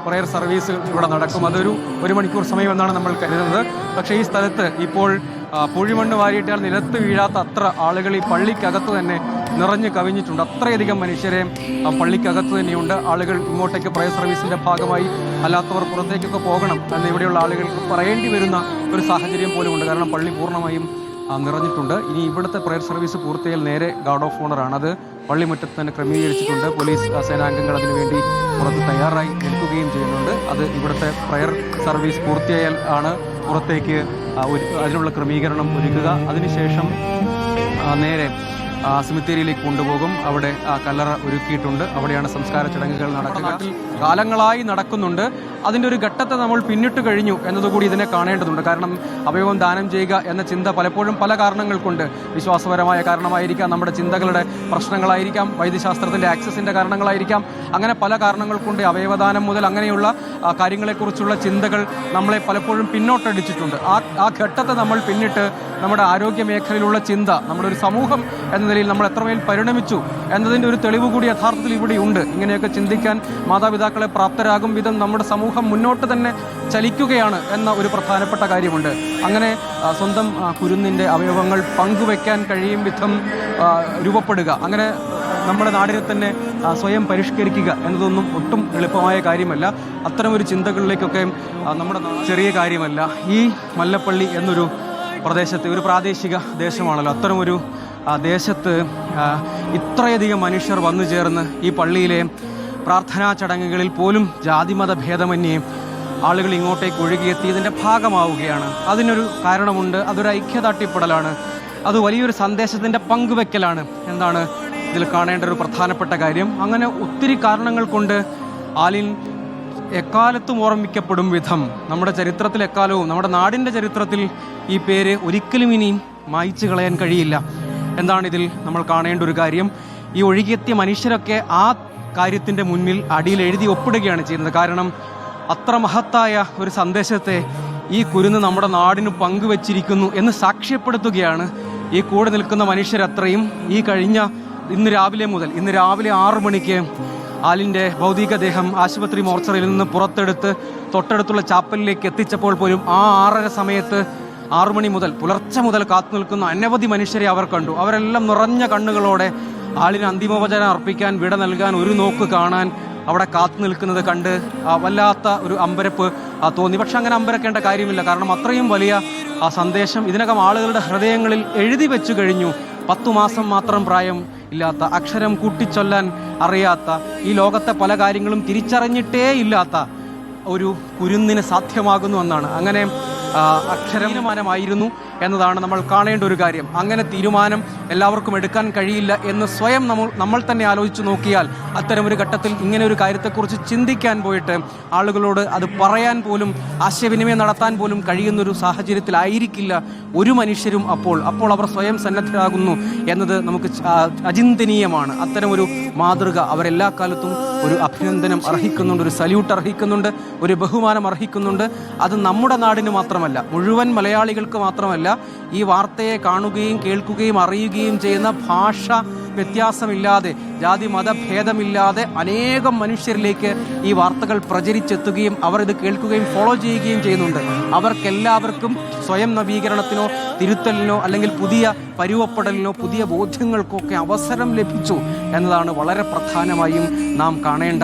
Prayer service ഇവിടെ നടക്കും. അതൊരു 1 മണിക്കൂർ സമയമെന്നാണ് നമ്മൾ കരുതുന്നത്. പക്ഷേ ഈ സ്ഥലത്ത് ഇപ്പോൾ പൂഴിമണ്ണ് വാരിയിട്ടാൽ നിലത്ത് വീഴാത്ത അത്ര ആളുകൾ ഈ പള്ളിക്കകത്ത് തന്നെ നിറഞ്ഞു കവിഞ്ഞിട്ടുണ്ട്. അത്രയധികം മനുഷ്യരെ പള്ളിക്കകത്ത് തന്നെയുണ്ട്. ആളുകൾ ഇങ്ങോട്ടേക്ക് പ്രയർ സർവീസിൻ്റെ ഭാഗമായി അല്ലാത്തവർ പുറത്തേക്കൊക്കെ പോകണം എന്ന് ഇവിടെയുള്ള ആളുകൾക്ക് പറയേണ്ടി വരുന്ന ഒരു സാഹചര്യം പോലുമുണ്ട്. കാരണം പള്ളി പൂർണ്ണമായും നിറഞ്ഞിട്ടുണ്ട്. ഇനി ഇവിടുത്തെ പ്രയർ സർവീസ് പൂർത്തിയാൽ നേരെ ഗാർഡ് ഓഫ് ഓണറാണ്. അത് പള്ളിമുറ്റത്ത് തന്നെ ക്രമീകരിച്ചിട്ടുണ്ട്. പോലീസ് സേനാംഗങ്ങൾ അതിനുവേണ്ടി പുറത്ത് തയ്യാറായി നിൽക്കുകയും ചെയ്യുന്നുണ്ട്. അത് ഇവിടുത്തെ പ്രയർ സർവീസ് പൂർത്തിയായാൽ ആണ് പുറത്തേക്ക് അതിനുള്ള ക്രമീകരണം ഒരുക്കുക. അതിനുശേഷം നേരെ സെമിത്തേരിയിലേക്ക് കൊണ്ടുപോകും. അവിടെ കല്ലറ ഒരുക്കിയിട്ടുണ്ട്. അവിടെയാണ് സംസ്കാര ചടങ്ങുകൾ നടക്കുക. കാലങ്ങളായി നടക്കുന്നുണ്ട്. അതിൻ്റെ ഒരു ഘട്ടത്തെ നമ്മൾ പിന്നിട്ട് കഴിഞ്ഞു എന്നതുകൂടി ഇതിനെ കാണേണ്ടതുണ്ട്. കാരണം അവയവം ദാനം ചെയ്യുക എന്ന ചിന്ത പലപ്പോഴും പല കാരണങ്ങൾ കൊണ്ട്, വിശ്വാസപരമായ കാരണമായിരിക്കാം, നമ്മുടെ ചിന്തകളുടെ പ്രശ്നങ്ങളായിരിക്കാം, വൈദ്യശാസ്ത്രത്തിൻ്റെ ആക്സസിൻ്റെ കാരണങ്ങളായിരിക്കാം, അങ്ങനെ പല കാരണങ്ങൾ കൊണ്ട് അവയവദാനം മുതൽ അങ്ങനെയുള്ള കാര്യങ്ങളെക്കുറിച്ചുള്ള ചിന്തകൾ നമ്മളെ പലപ്പോഴും പിന്നോട്ടടിച്ചിട്ടുണ്ട്. ആ ഘട്ടത്തെ നമ്മൾ പിന്നിട്ട് നമ്മുടെ ആരോഗ്യ മേഖലയിലുള്ള ചിന്ത, നമ്മുടെ ഒരു സമൂഹം എന്ന നിലയിൽ നമ്മൾ എത്രമേൽ പരിണമിച്ചു എന്നതിൻ്റെ ഒരു തെളിവ് കൂടി യഥാർത്ഥത്തിൽ ഇവിടെയുണ്ട്. ഇങ്ങനെയൊക്കെ ചിന്തിക്കാൻ മാതാപിതാക്കളെ പ്രാപ്തരാകും വിധം നമ്മുടെ സമൂഹം മുന്നോട്ട് തന്നെ ചലിക്കുകയാണ് എന്ന ഒരു പ്രധാനപ്പെട്ട കാര്യമുണ്ട്. അങ്ങനെ സ്വന്തം കുരുന്നിൻ്റെ അവയവങ്ങൾ പങ്കുവയ്ക്കാൻ കഴിയും വിധം രൂപപ്പെടുക, അങ്ങനെ നമ്മുടെ നാടിനെ തന്നെ സ്വയം പരിഷ്കരിക്കുക എന്നതൊന്നും ഒട്ടും എളുപ്പമായ കാര്യമല്ല. അത്തരമൊരു ചിന്തകളിലേക്കൊക്കെ നമ്മുടെ ചെറിയ കാര്യമല്ല. ഈ മല്ലപ്പള്ളി എന്നൊരു പ്രദേശത്ത്, ഒരു പ്രാദേശിക ദേശമാണല്ലോ, അത്തരമൊരു ദേശത്ത് ഇത്രയധികം മനുഷ്യർ വന്നു ചേർന്ന് ഈ പള്ളിയിലെ പ്രാർത്ഥനാ ചടങ്ങുകളിൽ പോലും ജാതിമത ഭേദമന്യേ ആളുകൾ ഇങ്ങോട്ടേക്ക് ഒഴുകിയെത്തിയതിൻ്റെ ഭാഗമാവുകയാണ്. അതിനൊരു കാരണമുണ്ട്. അതൊരു ഐക്യദാർഢ്യപ്പെടലാണ്. അത് വലിയൊരു സന്ദേശത്തിൻ്റെ പങ്കുവെക്കലാണ് എന്നാണ് ഇതിൽ കാണേണ്ട ഒരു പ്രധാനപ്പെട്ട കാര്യം. അങ്ങനെ ഒത്തിരി കാരണങ്ങൾ കൊണ്ട് ആലിൻ എക്കാലത്തും ഓർമ്മിക്കപ്പെടും വിധം, നമ്മുടെ ചരിത്രത്തിൽ എക്കാലവും, നമ്മുടെ നാടിൻ്റെ ചരിത്രത്തിൽ ഈ പേര് ഒരിക്കലും ഇനിയും മായ്ച്ചു കളയാൻ കഴിയില്ല എന്താണ് ഇതിൽ നമ്മൾ കാണേണ്ട ഒരു കാര്യം. ഈ ഒഴുകിയെത്തിയ മനുഷ്യരൊക്കെ ആ കാര്യത്തിൻ്റെ മുന്നിൽ അടിയിൽ എഴുതി ഒപ്പിടുകയാണ് ചെയ്യുന്നത്. കാരണം അത്ര മഹത്തായ ഒരു സന്ദേശത്തെ ഈ കുരുന്ന് നമ്മുടെ നാടിന് പങ്കുവച്ചിരിക്കുന്നു എന്ന് സാക്ഷ്യപ്പെടുത്തുകയാണ് ഈ കൂടെ നിൽക്കുന്ന മനുഷ്യരത്രയും. ഈ കഴിഞ്ഞ ഇന്ന് രാവിലെ 6 മണിക്ക് ആലിൻ്റെ ഭൗതികദേഹം ആശുപത്രി മോർച്ചറിയിൽ നിന്ന് പുറത്തെടുത്ത് തൊട്ടടുത്തുള്ള ചാപ്പലിലേക്ക് എത്തിച്ചപ്പോൾ പോലും ആ 6:30 സമയത്ത് 6 മണി മുതൽ പുലർച്ചെ മുതൽ കാത്തു നിൽക്കുന്ന അനവധി മനുഷ്യരെ അവർ കണ്ടു. അവരെല്ലാം നിറഞ്ഞ കണ്ണുകളോടെ ആളിന് അന്തിമോപചാരം അർപ്പിക്കാൻ, വിട നൽകാൻ, ഒരു നോക്ക് കാണാൻ അവിടെ കാത്തു നിൽക്കുന്നത് കണ്ട് വല്ലാത്ത ഒരു അമ്പരപ്പ് തോന്നി. പക്ഷെ അങ്ങനെ അമ്പരക്കേണ്ട കാര്യമില്ല. കാരണം അത്രയും വലിയ സന്ദേശം ഇതിനകം ആളുകളുടെ ഹൃദയങ്ങളിൽ എഴുതി വെച്ചു കഴിഞ്ഞു. 10 മാസം മാത്രം പ്രായം ഇല്ലാത്ത, അക്ഷരം കൂട്ടിച്ചൊല്ലാൻ അറിയാത്ത, ഈ ലോകത്തെ പല കാര്യങ്ങളും തിരിച്ചറിഞ്ഞിട്ടേ ഇല്ലാത്ത ഒരു കുരുന്നിന് സാധ്യമാകുന്നു എന്നാണ്. അങ്ങനെ അക്ഷരമാനമായിരുന്നു എന്നതാണ് നമ്മൾ കാണേണ്ട ഒരു കാര്യം. അങ്ങനെ തീരുമാനം എല്ലാവർക്കും എടുക്കാൻ കഴിയില്ല എന്ന് സ്വയം നമ്മൾ തന്നെ ആലോചിച്ച് നോക്കിയാൽ, അത്തരമൊരു ഘട്ടത്തിൽ ഇങ്ങനെ ഒരു കാര്യത്തെക്കുറിച്ച് ചിന്തിക്കാൻ പോയിട്ട് ആളുകളോട് അത് പറയാൻ പോലും, ആശയവിനിമയം നടത്താൻ പോലും കഴിയുന്നൊരു സാഹചര്യത്തിലായിരിക്കില്ല ഒരു മനുഷ്യരും. അപ്പോൾ അവർ സ്വയം സന്നദ്ധരാകുന്നു എന്നത് നമുക്ക് അചിന്തനീയമാണ്. അത്തരമൊരു മാതൃക അവരെല്ലാ കാലത്തും ഒരു അഭിനന്ദനം അർഹിക്കുന്നുണ്ട്, ഒരു സല്യൂട്ട് അർഹിക്കുന്നുണ്ട്, ഒരു ബഹുമാനം അർഹിക്കുന്നുണ്ട്. അത് നമ്മുടെ നാടിന് മാത്രമല്ല, മുഴുവൻ മലയാളികൾക്ക് മാത്രമല്ല, ഈ വാർത്തയെ കാണുകയും കേൾക്കുകയും അറിയുകയും ചെയ്യുന്ന ഭാഷ വ്യത്യാസമില്ലാതെ, ജാതി മതഭേദമില്ലാതെ അനേകം മനുഷ്യരിലേക്ക് ഈ വാർത്തകൾ പ്രചരിച്ചെത്തുകയും അവർ ഇത് കേൾക്കുകയും ഫോളോ ചെയ്യുകയും ചെയ്യുന്നുണ്ട്. അവർക്കെല്ലാവർക്കും സ്വയം നവീകരണത്തിനോ തിരുത്തലിനോ അല്ലെങ്കിൽ പുതിയ പരുവപ്പെടലിനോ പുതിയ ബോധ്യങ്ങൾക്കൊക്കെ അവസരം ലഭിച്ചു എന്നതാണ് വളരെ പ്രധാനമായും നാം കാണേണ്ട